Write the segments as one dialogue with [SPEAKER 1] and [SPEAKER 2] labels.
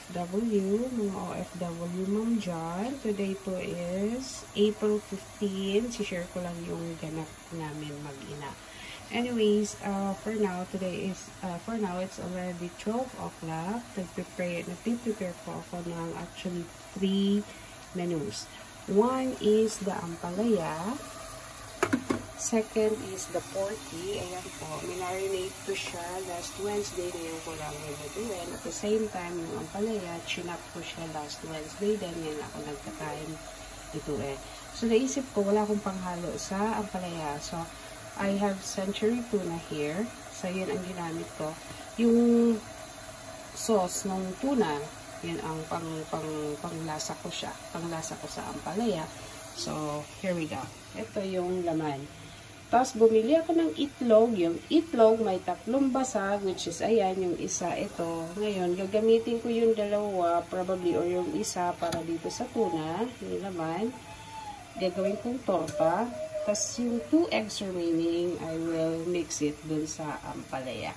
[SPEAKER 1] OFW, mga OFW ma'am dyan. Today po is April 15. Si-share ko lang yung ganap namin mag-ina. Anyways, for now, it's already 12 o'clock. Nagpe-prepare po ako ng actually 3 menus. One is the ampalaya. Second is the porky. Ayan po, minarinate ko siya last Wednesday. Ngayon ko lang gagawin. At the same time, yung ampalaya, chinap ko siya last Wednesday. Then, yan ako nagkakain ito eh. So, naisip ko, wala akong panghalo sa ampalaya. So, I have century tuna here. So, yan ang ginamit ko. Yung sauce ng tuna, yan ang panglasa ko siya. Panglasa ko sa ampalaya. So, here we go. Ito yung laman. Tapos, bumili ako ng itlog. Yung itlog, may 3 basag, which is, ayan, yung isa, ito. Ngayon, gagamitin ko yung dalawa, probably, or yung isa, para dito sa tuna. Yung laman. Gagawin kong torta. Tapos, yung 2 eggs remaining, I will mix it dun sa ampalaya.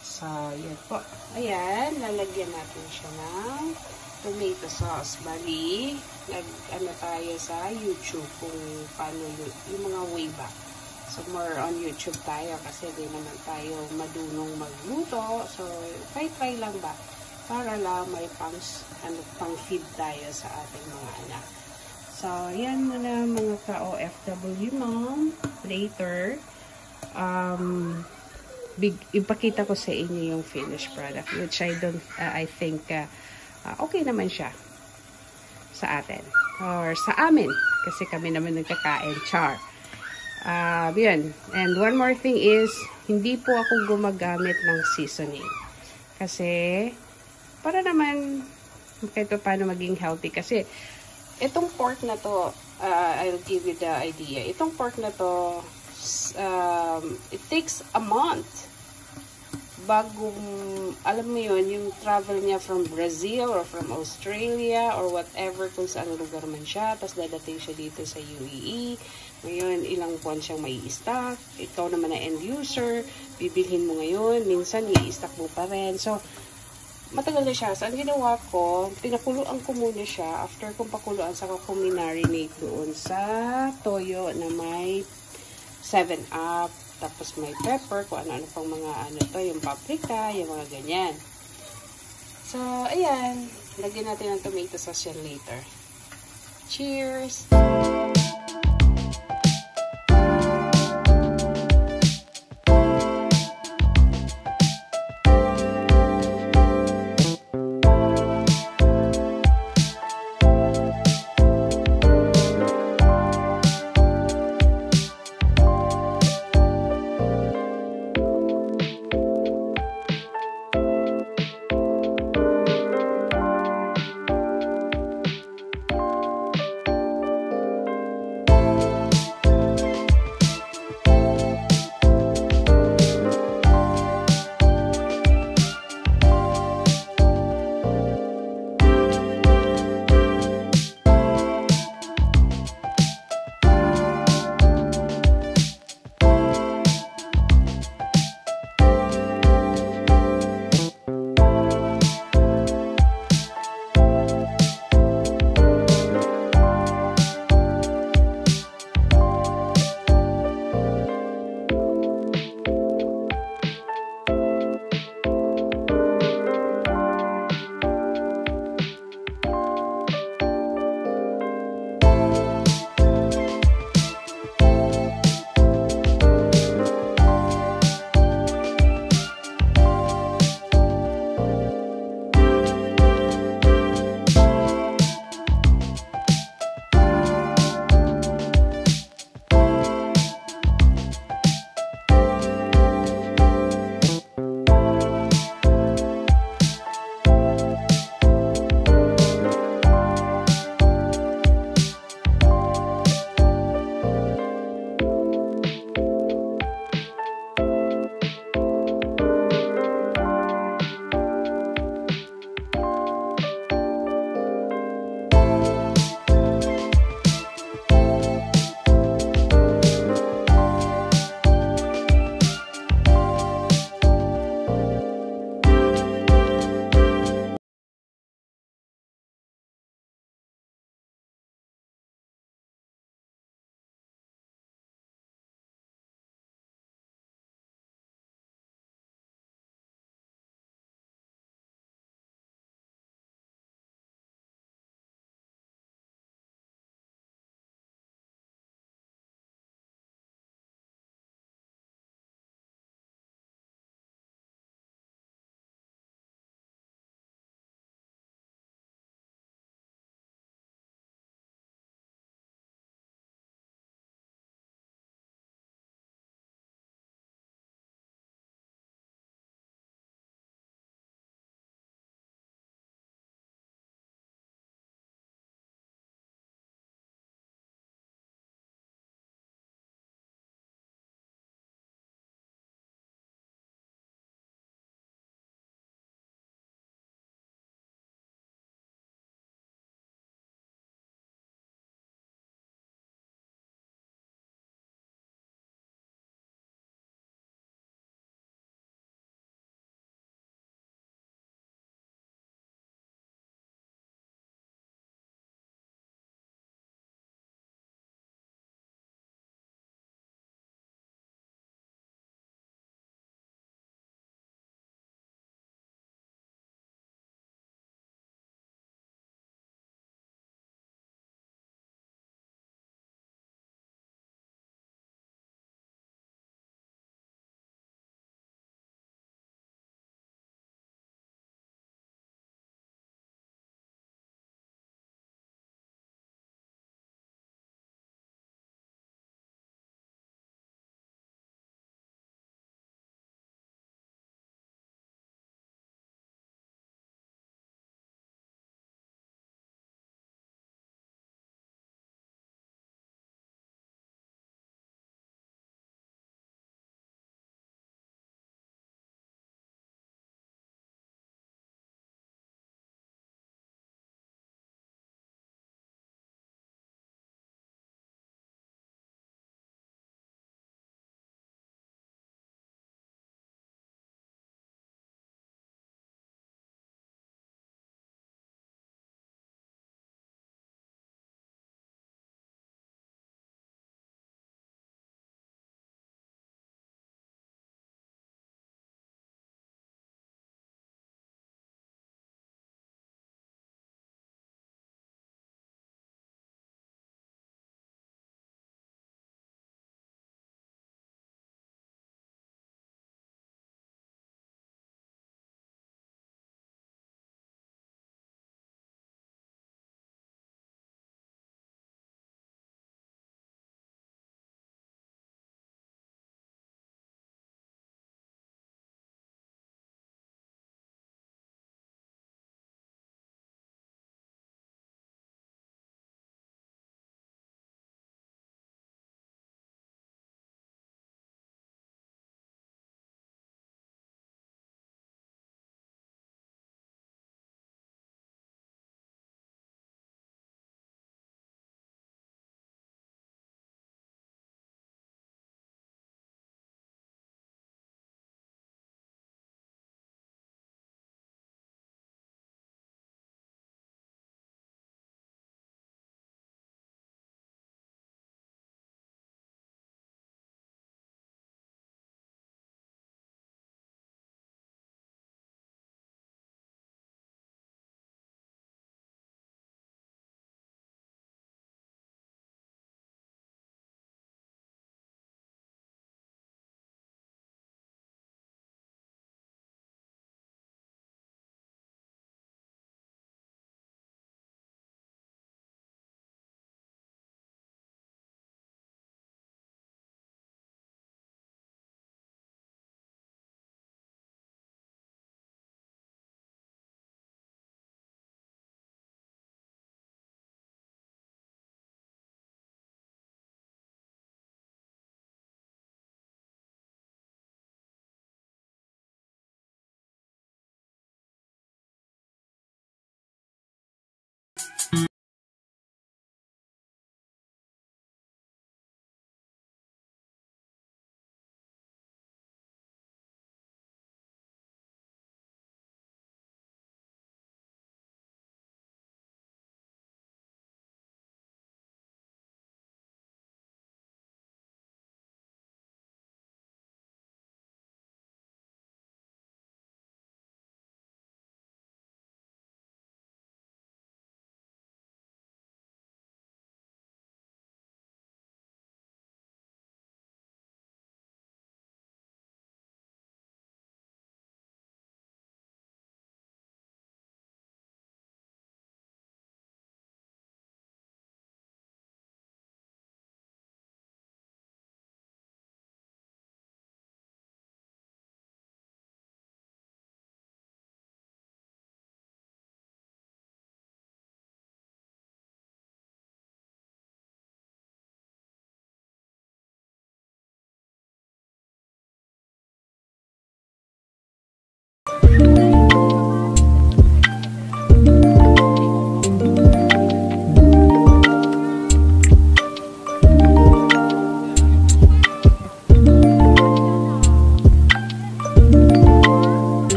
[SPEAKER 1] So, yun po. Ayan, lalagyan natin siya ng tomato sauce. Bali, nag-ano tayo sa YouTube kung paano yung mga way back. So, more on YouTube tayo kasi di naman tayo madunong magluto. So, try lang ba? Para lang may pang-feed tayo sa ating mga anak. So, yan muna mga ka-OFW mom. Later, ipakita ko sa inyo yung finished product, which I think, okay naman siya sa atin. Or sa amin. Kasi kami naman nagkakain. Char. Yun. And one more thing is, hindi po ako gumagamit ng seasoning. Kasi, para naman, kahit paano maging healthy. Kasi, itong pork na to, I'll give you the idea. Itong pork na to, it takes a month bagong, alam mo yun, yung travel niya from Brazil or from Australia or whatever, kung saan lugar man siya, tapos dadating siya dito sa UAE. Ngayon, ilang buwan siyang may i-stock. Ikaw naman na end user, bibilhin mo ngayon, minsan i-stock mo pa rin. So, matagal na siya. So, ang ginawa ko, pinakuluan ko muna siya. After kong pakuluan, saka ko minarinate doon sa toyo na may 7-up. Tapos may pepper, kung ano-ano pang mga ano to, yung paprika, yung mga ganyan. So, ayan. Lagyan natin ng tomato sauce yan later. Cheers!